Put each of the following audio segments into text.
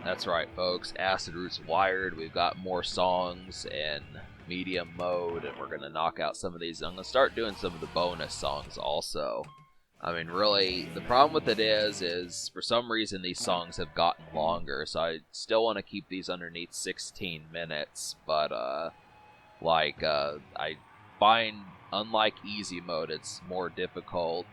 That's right, folks. Acid Roots Wired. We've got more songs in medium mode, and we're going to knock out some of these. I'm going to start doing some of the bonus songs also. I mean, really, the problem with it is for some reason these songs have gotten longer, so I still want to keep these underneath 16 minutes, but, I find, unlike easy mode, it's more difficult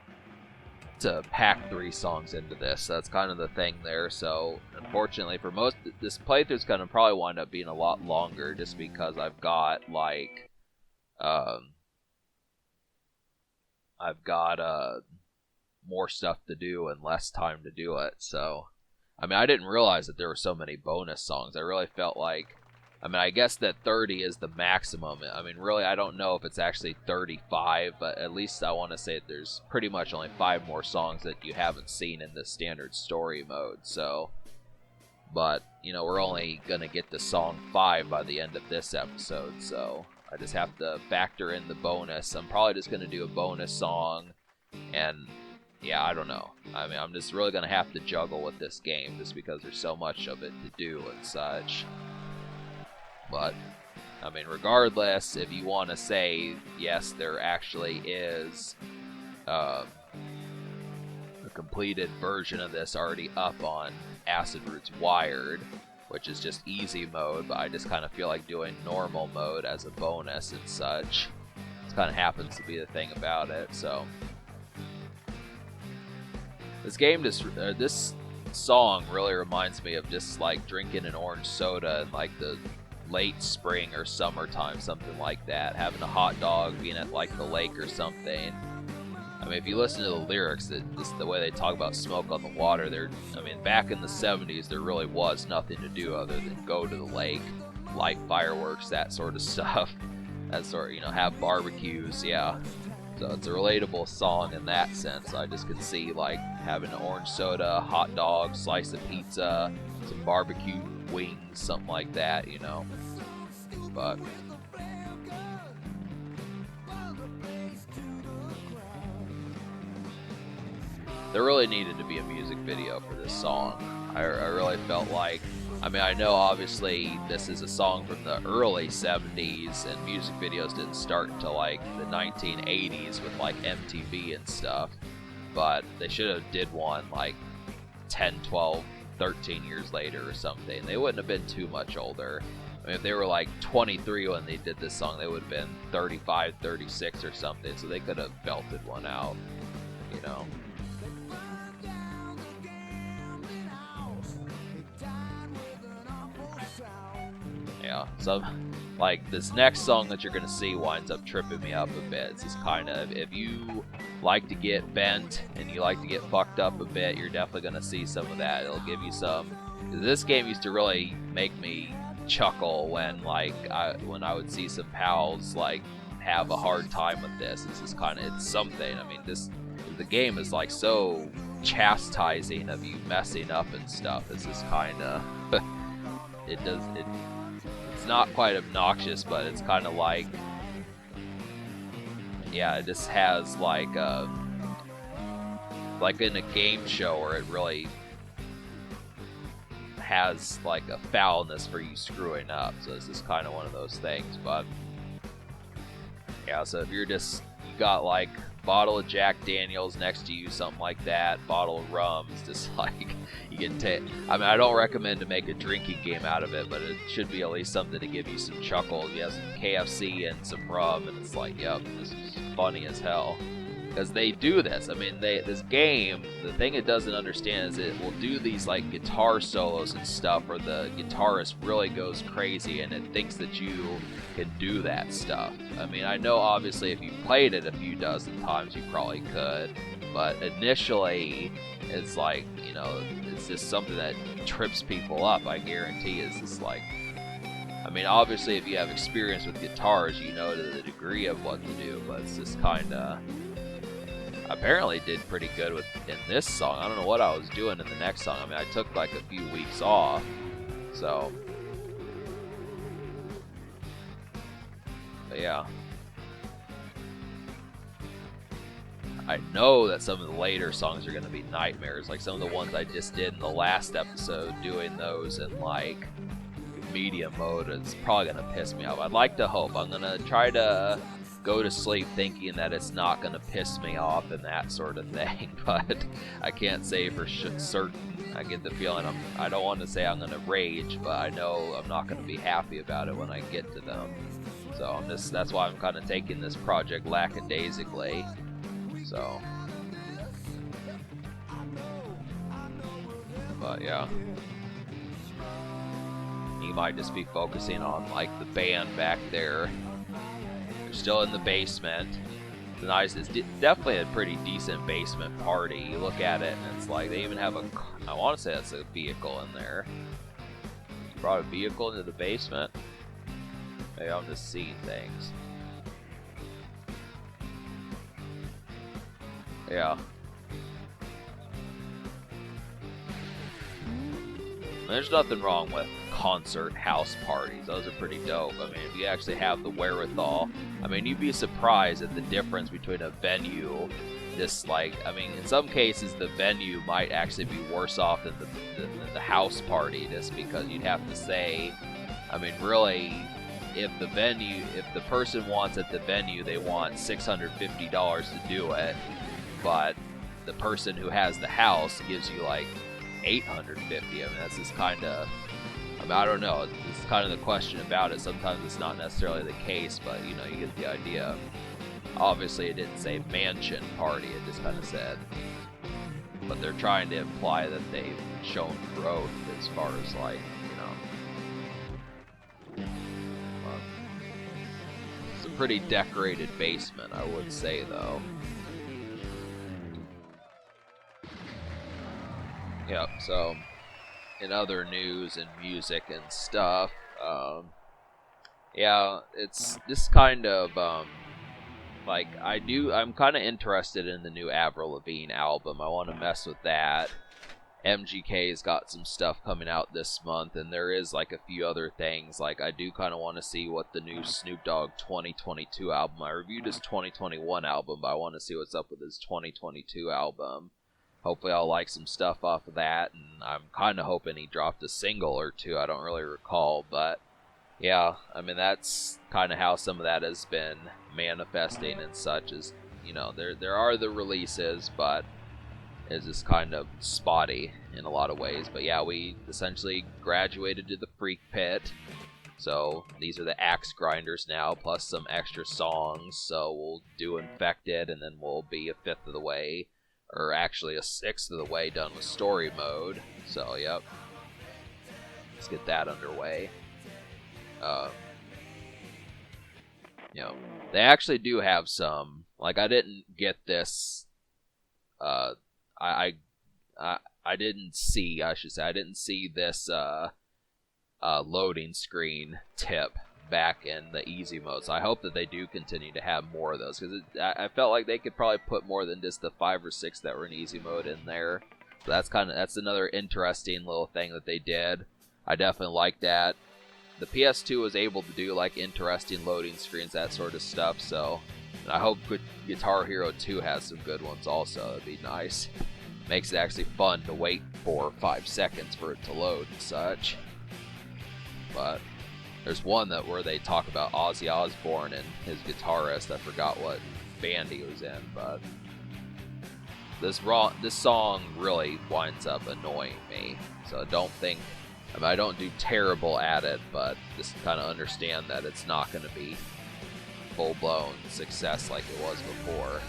to pack 3 songs into this. That's kind of the thing there. So unfortunately for most, this playthrough's gonna probably wind up being a lot longer just because I've got more stuff to do and less time to do it. So I mean, I didn't realize that there were so many bonus songs. I really felt like, I mean, I guess that 30 is the maximum. I mean, really, I don't know if it's actually 35, but at least I want to say that there's pretty much only 5 more songs that you haven't seen in the standard story mode. So, but, you know, we're only going to get to song 5 by the end of this episode. So I just have to factor in the bonus. I'm probably just going to do a bonus song. And yeah, I don't know. I mean, I'm just really going to have to juggle with this game just because there's so much of it to do and such. But, I mean, regardless, if you want to say, yes, there actually is a completed version of this already up on Acid Roots Wired, which is just easy mode, but I just kind of feel like doing normal mode as a bonus and such. It kind of happens to be the thing about it, so. This song really reminds me of just like drinking an orange soda in like the late spring or summertime, something like that. Having a hot dog, being at like the lake or something. I mean, if you listen to the lyrics, just the way they talk about smoke on the water, I mean, back in the 70s, there really was nothing to do other than go to the lake, light fireworks, that sort of stuff. That sort of, you know, have barbecues, yeah. So it's a relatable song in that sense. I just can see like having an orange soda, hot dog, slice of pizza, some barbecue wings, something like that, you know. But there really needed to be a music video for this song. I really felt like, I mean, I know obviously this is a song from the early 70s and music videos didn't start until like the 1980s with like MTV and stuff, but they should have did one like 10, 12, 13 years later or something. They wouldn't have been too much older. I mean, if they were like 23 when they did this song, they would have been 35, 36 or something, so they could have belted one out, you know. Yeah, so like this next song that you're gonna see winds up tripping me up a bit. It's just kind of, if you like to get bent and you like to get fucked up a bit, you're definitely gonna see some of that. It'll give you some. This game used to really make me chuckle when when I would see some pals like have a hard time with this. It's just kind of, it's something. I mean, the game is like so chastising of you messing up and stuff. It's just kind of it's not quite obnoxious, but it's kind of like, yeah, it just has like in a game show where it really has like a foulness for you screwing up. So this is kind of one of those things. But yeah, so if you got like bottle of Jack Daniels next to you, something like that, bottle of rum, it's just like you can take. I mean, I don't recommend to make a drinking game out of it, but it should be at least something to give you some chuckles. You have some KFC and some rum, and it's like, yep, this is funny as hell. Because they do this. I mean, this game, the thing it doesn't understand is it will do these like guitar solos and stuff where the guitarist really goes crazy and it thinks that you can do that stuff. I mean, I know obviously if you played it a few dozen times you probably could, but initially it's like, you know, it's just something that trips people up, I guarantee. It's just like, I mean, obviously if you have experience with guitars, you know to the degree of what to do, but it's just kind of, apparently did pretty good in this song. I don't know what I was doing in the next song. I mean, I took like a few weeks off, so, but yeah. I know that some of the later songs are going to be nightmares. Like some of the ones I just did in the last episode, doing those in like medium mode is probably going to piss me off. I'd like to hope. I'm going to try to go to sleep thinking that it's not going to piss me off and that sort of thing, but I can't say for certain. I get the feeling I don't want to say I'm going to rage, but I know I'm not going to be happy about it when I get to them. So that's why I'm kind of taking this project lackadaisically. So, but yeah, you might just be focusing on like the band back there. They're still in the basement. It's definitely a pretty decent basement party. You look at it and it's like they even have I want to say that's a vehicle in there. Brought a vehicle into the basement. Maybe I'm just seeing things. Yeah. There's nothing wrong with concert house parties. Those are pretty dope. I mean, if you actually have the wherewithal, I mean, you'd be surprised at the difference between a venue. I mean, in some cases, the venue might actually be worse off than the house party, just because you'd have to say, I mean, really, if the person wants at the venue, they want $650 to do it, but the person who has the house gives you like $850. I mean, that's just kind of, I mean, I don't know. This is kind of the question about it. Sometimes it's not necessarily the case, but you know, you get the idea. Obviously, it didn't say mansion party. It just kind of said, but they're trying to imply that they've shown growth as far as like, you know. It's a pretty decorated basement, I would say, though. Yep, so in other news and music and stuff, yeah, it's just kind of, like, I'm kind of interested in the new Avril Lavigne album. I want to mess with that. MGK's got some stuff coming out this month, and there is, like, a few other things. Like, I do kind of want to see what the new Snoop Dogg 2022 album, I reviewed his 2021 album, but I want to see what's up with his 2022 album. Hopefully I'll like some stuff off of that, and I'm kind of hoping he dropped a single or two. I don't really recall, but yeah, I mean, that's kind of how some of that has been manifesting and such. Is, you know, there are the releases, but it's just kind of spotty in a lot of ways. But yeah, we essentially graduated to the Freak Pit, so these are the axe grinders now, plus some extra songs. So we'll do Infected, and then we'll be a fifth of the way, or actually a sixth of the way done with story mode. So, yep. Let's get that underway. You know, they actually do have some, like, I didn't get this, I didn't see, I should say, I didn't see this, loading screen tip back in the easy mode, so I hope that they do continue to have more of those, because I felt like they could probably put more than just the 5 or 6 that were in easy mode in there. So that's another interesting little thing that they did. I definitely like that. The PS2 was able to do like interesting loading screens, that sort of stuff, so and I hope Guitar Hero 2 has some good ones also. That'd be nice. Makes it actually fun to wait 4 or 5 seconds for it to load and such. But there's one where they talk about Ozzy Osbourne and his guitarist. I forgot what band he was in, but this song really winds up annoying me. So I don't do terrible at it, but just kind of understand that it's not going to be full-blown success like it was before.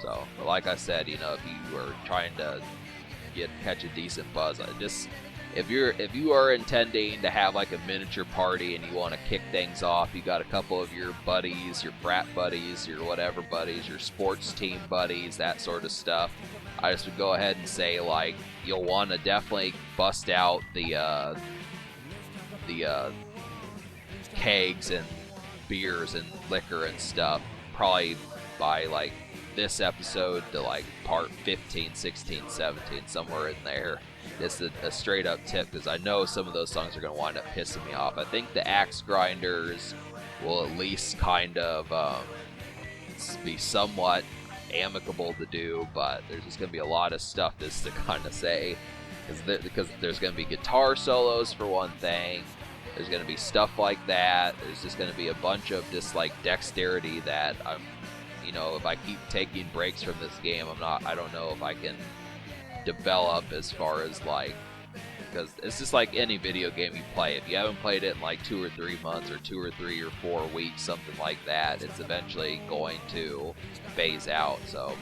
So, but like I said, you know, if you are trying to catch a decent buzz, if you are intending to have like a miniature party and you want to kick things off, you got a couple of your buddies, your frat buddies, your whatever buddies, your sports team buddies, that sort of stuff, I just would go ahead and say, like, you'll want to definitely bust out the kegs and beers and liquor and stuff, probably by like this episode to like part 15, 16, 17, somewhere in there. It's a straight up tip, because I know some of those songs are going to wind up pissing me off. I think the Axe Grinders will at least kind of be somewhat amicable to do, but there's just going to be a lot of stuff just to kind of say. Because there's going to be guitar solos for one thing. There's going to be stuff like that. There's just going to be a bunch of just like dexterity that I'm, if I keep taking breaks from this game, I don't know if I can develop as far as like, because it's just like any video game you play. If you haven't played it in like 2 or 3 months or 2 or 3 or 4 weeks, something like that, it's eventually going to phase out. So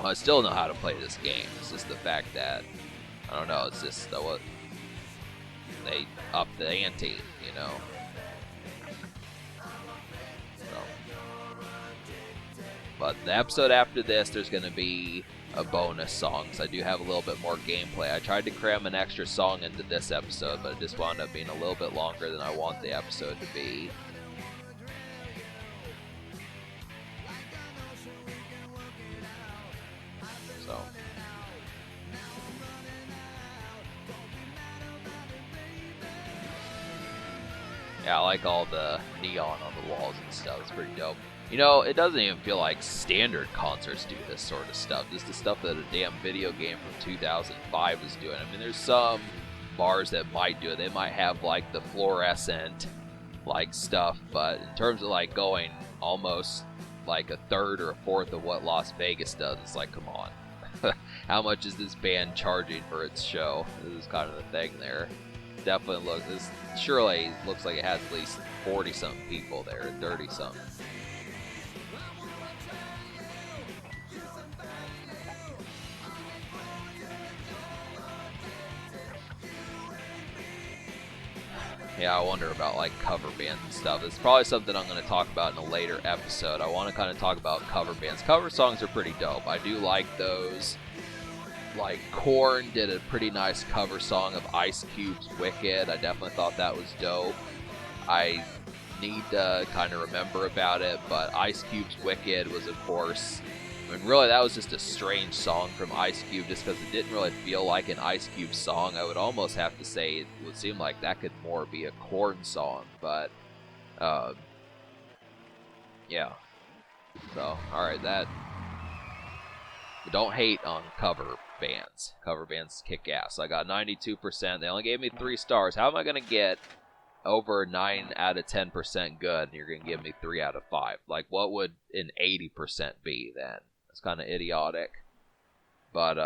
I still know how to play this game. It's just the fact that, I don't know, it's just what they up the ante, So. But the episode after this, there's going to be a bonus song, so I do have a little bit more gameplay. I tried to cram an extra song into this episode, but it just wound up being a little bit longer than I want the episode to be. So. Yeah, I like all the neon on the walls and stuff. It's pretty dope. It doesn't even feel like standard concerts do this sort of stuff. Just the stuff that a damn video game from 2005 is doing. I mean, there's some bars that might do it. They might have, like, the fluorescent, like, stuff. But in terms of, like, going almost, like, a third or a fourth of what Las Vegas does, it's like, come on. How much is this band charging for its show? This is kind of the thing there. Definitely surely looks like it has at least 40-something people there, 30-something. Yeah, I wonder about like cover bands and stuff. It's probably something I'm going to talk about in a later episode. I want to kind of talk about cover bands. Cover songs are pretty dope. I do like those. Like Korn did a pretty nice cover song of Ice Cube's Wicked. I definitely thought that was dope. I need to kind of remember about it, but Ice Cube's Wicked was, of course, I mean, really, that was just a strange song from Ice Cube, just because it didn't really feel like an Ice Cube song. I would almost have to say it would seem like that could more be a Korn song, but, yeah. So, alright, that... But don't hate on cover bands. Cover bands kick ass. I got 92%. They only gave me 3 stars. How am I going to get over 9 out of 10% good, and you're going to give me 3 out of 5? Like, what would an 80% be then? It's kind of idiotic. But,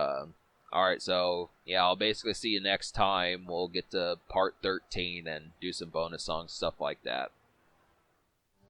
alright, so, yeah, I'll basically see you next time. We'll get to part 13 and do some bonus songs, stuff like that.